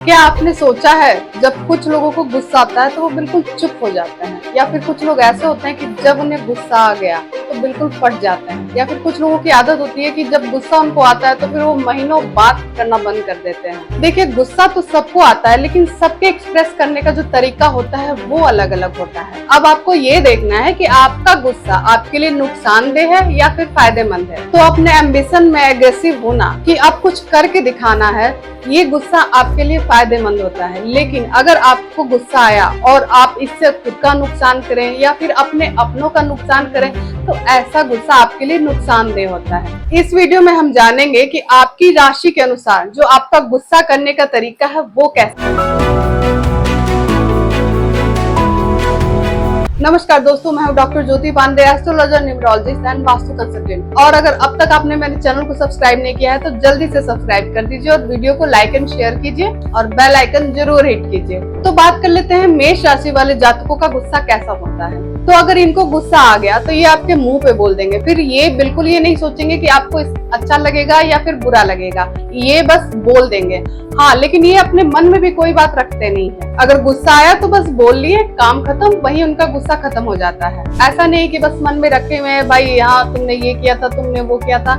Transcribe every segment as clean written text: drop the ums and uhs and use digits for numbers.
क्या आपने सोचा है जब कुछ लोगों को गुस्सा आता है तो वो बिल्कुल चुप हो जाते हैं, या फिर कुछ लोग ऐसे होते हैं कि जब उन्हें गुस्सा आ गया तो बिल्कुल फट जाते हैं, या फिर कुछ लोगों की आदत होती है कि जब गुस्सा उनको आता है तो फिर वो महीनों बात करना बंद कर देते हैं। देखिए, गुस्सा तो सबको आता है, लेकिन सबके एक्सप्रेस करने का जो तरीका होता है वो अलग अलग होता है। अब आपको ये देखना है कि आपका गुस्सा आपके लिए नुकसानदेह है या फिर फायदेमंद है। तो अपने एम्बिशन में एग्रेसिव होना कि आप कुछ करके दिखाना है, ये गुस्सा आपके लिए फायदेमंद होता है। लेकिन अगर आपको गुस्सा आया और आप इससे खुद का नुकसान करें या फिर अपने अपनों का नुकसान करें, तो ऐसा गुस्सा आपके लिए नुकसानदेह होता है। इस वीडियो में हम जानेंगे कि आपकी राशि के अनुसार जो आपका गुस्सा करने का तरीका है वो कैसा है। नमस्कार दोस्तों, मैं हूं doctor Jyoti Pandey, astrologer, numerologist and vastu consultant. और अगर अब तक आपने मेरे चैनल को सब्सक्राइब नहीं किया है तो जल्दी से सब्सक्राइब कर दीजिए और वीडियो को लाइक एंड शेयर कीजिए और बेल आइकन जरूर हिट कीजिए। तो बात कर लेते हैं मेष राशि वाले जातकों का गुस्सा कैसा होता है। तो अगर इनको गुस्सा आ गया तो ये आपके मुंह पे बोल देंगे, फिर ये बिल्कुल ये नहीं सोचेंगे कि आपको अच्छा लगेगा या फिर बुरा लगेगा, ये बस बोल देंगे। हाँ, लेकिन ये अपने मन में भी कोई बात रखते नहीं है। अगर गुस्सा आया तो बस बोल लिए, काम खत्म, वहीं उनका गुस्सा खत्म हो जाता है। ऐसा नहीं कि बस मन में रखे हुए हैं भाई, हाँ तुमने ये किया था, तुमने वो किया था,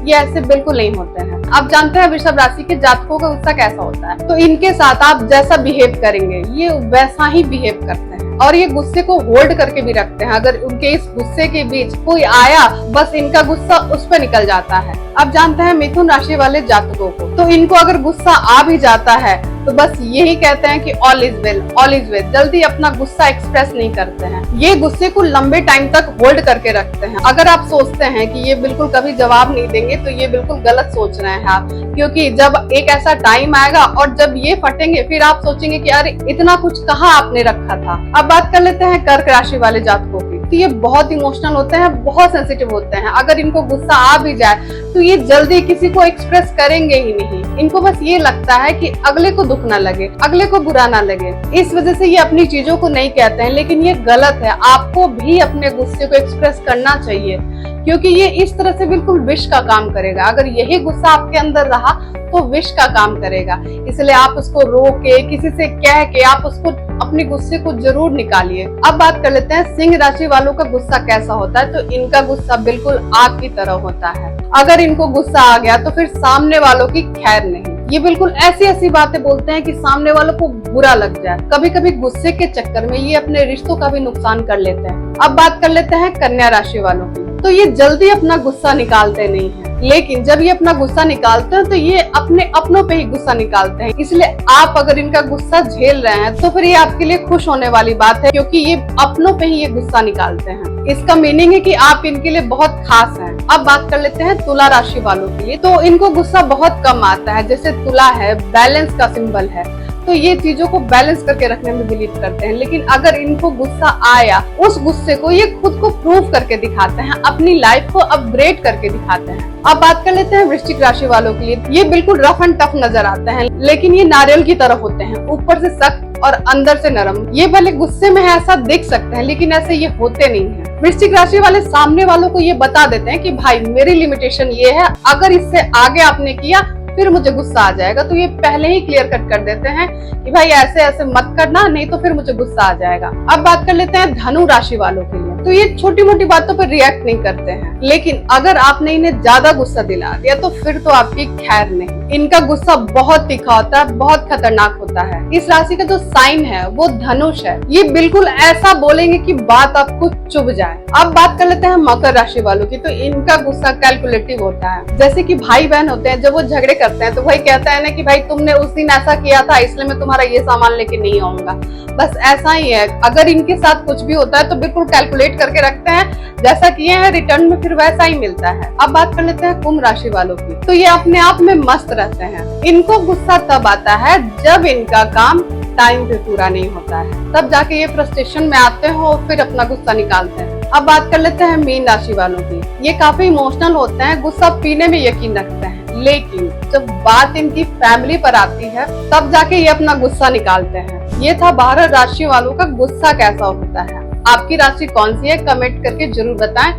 ये ऐसे बिल्कुल नहीं होते हैं। आप जानते हैं वृषभ राशि के जातकों का गुस्सा कैसा होता है। तो इनके साथ आप जैसा बिहेव करेंगे ये वैसा ही बिहेव करते हैं और ये गुस्से को होल्ड करके भी रखते हैं। अगर उनके इस गुस्से के बीच कोई आया, बस इनका गुस्सा उस पर निकल जाता है। अब जानते हैं मिथुन राशि वाले जातकों को, तो इनको अगर गुस्सा आ भी जाता है तो बस यही कहते हैं कि all is well, all is well. जल्दी अपना गुस्सा एक्सप्रेस नहीं करते हैं, ये गुस्से को लंबे टाइम तक होल्ड करके रखते हैं। अगर आप सोचते हैं कि ये बिल्कुल कभी जवाब नहीं देंगे तो ये बिल्कुल गलत सोच रहे हैं आप, क्योंकि जब एक ऐसा टाइम आएगा और जब ये फटेंगे फिर आप सोचेंगे कि अरे इतना कुछ कहाँ आपने रखा था। अब बात कर लेते हैं कर्क राशि वाले जातकों की। तो ये बहुत इमोशनल होते हैं, बहुत सेंसिटिव होते हैं। अगर इनको गुस्सा आ भी जाए तो ये जल्दी किसी को एक्सप्रेस करेंगे ही नहीं। इनको बस ये लगता है कि अगले को दुख ना लगे, अगले को बुरा ना लगे, इस वजह से ये अपनी चीजों को नहीं कहते हैं। लेकिन ये गलत है, आपको भी अपने गुस्से को एक्सप्रेस करना चाहिए, क्योंकि ये इस तरह से बिल्कुल विष का काम करेगा। अगर यही गुस्सा आपके अंदर रहा तो विष का काम करेगा। इसलिए आप उसको रोक के, किसी से कह के आप उसको अपने गुस्से को जरूर निकालिए। अब बात कर लेते हैं सिंह राशि वालों का गुस्सा कैसा होता है। तो इनका गुस्सा बिल्कुल आग की तरह होता है। अगर इनको गुस्सा आ गया तो फिर सामने वालों की खैर नहीं। ये बिल्कुल ऐसी ऐसी बातें बोलते हैं कि सामने वालों को बुरा लग जाए। कभी कभी गुस्से के चक्कर में ये अपने रिश्तों का भी नुकसान कर लेते हैं। अब बात कर लेते हैं कन्या राशि वालों की। तो ये जल्दी अपना गुस्सा निकालते नहीं हैं, लेकिन जब ये अपना गुस्सा निकालते हैं तो ये अपने अपनों पे ही गुस्सा निकालते हैं। इसलिए आप अगर इनका गुस्सा झेल रहे हैं तो फिर ये आपके लिए खुश होने वाली बात है, क्योंकि ये अपनों पे ही ये गुस्सा निकालते हैं। इसका मीनिंग है कि आप इनके लिए बहुत खास हैं। अब बात कर लेते हैं तुला राशि वालों के लिए। तो इनको गुस्सा बहुत कम आता है। जैसे तुला है, बैलेंस का सिंबल है, तो ये चीजों को बैलेंस करके रखने में बिलीव करते हैं। लेकिन अगर इनको गुस्सा आया, उस गुस्से को ये खुद को प्रूव करके दिखाते हैं, अपनी लाइफ को अपग्रेड करके दिखाते हैं। अब बात कर लेते हैं वृश्चिक राशि वालों के लिए। ये बिल्कुल रफ एंड टफ नजर आते हैं, लेकिन ये नारियल की तरह होते हैं, ऊपर से सख्त और अंदर से नरम। ये भले गुस्से में है ऐसा दिख सकते हैं, लेकिन ऐसे ये होते नहीं हैं। वृश्चिक राशि वाले सामने वालों को ये बता देते हैं कि भाई मेरी लिमिटेशन ये है, अगर इससे आगे आपने किया फिर मुझे गुस्सा आ जाएगा। तो ये पहले ही क्लियर कट कर देते हैं कि भाई ऐसे ऐसे मत करना, नहीं तो फिर मुझे गुस्सा आ जाएगा। अब बात कर लेते हैं धनु राशि वालों के लिए। तो ये छोटी मोटी बातों पर रिएक्ट नहीं करते हैं, लेकिन अगर आपने इन्हें ज्यादा गुस्सा दिला दिया तो फिर तो आपकी खैर नहीं। इनका गुस्सा बहुत तीखा होता है, बहुत खतरनाक होता है। इस राशि का जो साइन है वो धनुष है। ये बिल्कुल ऐसा बोलेंगे कि बात आपको चुभ जाए। अब बात कर लेते हैं मकर राशि वालों की। तो इनका गुस्सा कैलकुलेटिव होता है। जैसे कि भाई बहन होते हैं, जब वो झगड़े करते हैं तो वही कहता है ना कि भाई तुमने उस दिन ऐसा किया था, इसलिए मैं तुम्हारा ये सामान लेके नहीं आऊंगा। बस ऐसा ही है। अगर इनके साथ कुछ भी होता है तो बिल्कुल कैलकुलेट करके रखते हैं, जैसा किए हैं रिटर्न में फिर वैसा ही मिलता है। अब बात कर लेते हैं कुंभ राशि वालों की। तो ये अपने आप में मस्त रहते हैं। इनको गुस्सा तब आता है जब इनका काम टाइम पे पूरा नहीं होता है, तब जाके ये फ्रस्ट्रेशन में आते हैं और फिर अपना गुस्सा निकालते हैं। अब बात कर लेते हैं मीन राशि वालों की। ये काफी इमोशनल होते हैं, गुस्सा पीने में यकीन रखते हैं, लेकिन जब बात इनकी फैमिली पर आती है तब जाके ये अपना गुस्सा निकालते हैं। ये था 12 राशि वालों का गुस्सा कैसा होता है। आपकी राशि कौन सी है कमेंट करके जरूर बताएं।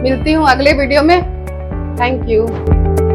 मिलती हूँ अगले वीडियो में। Thank you.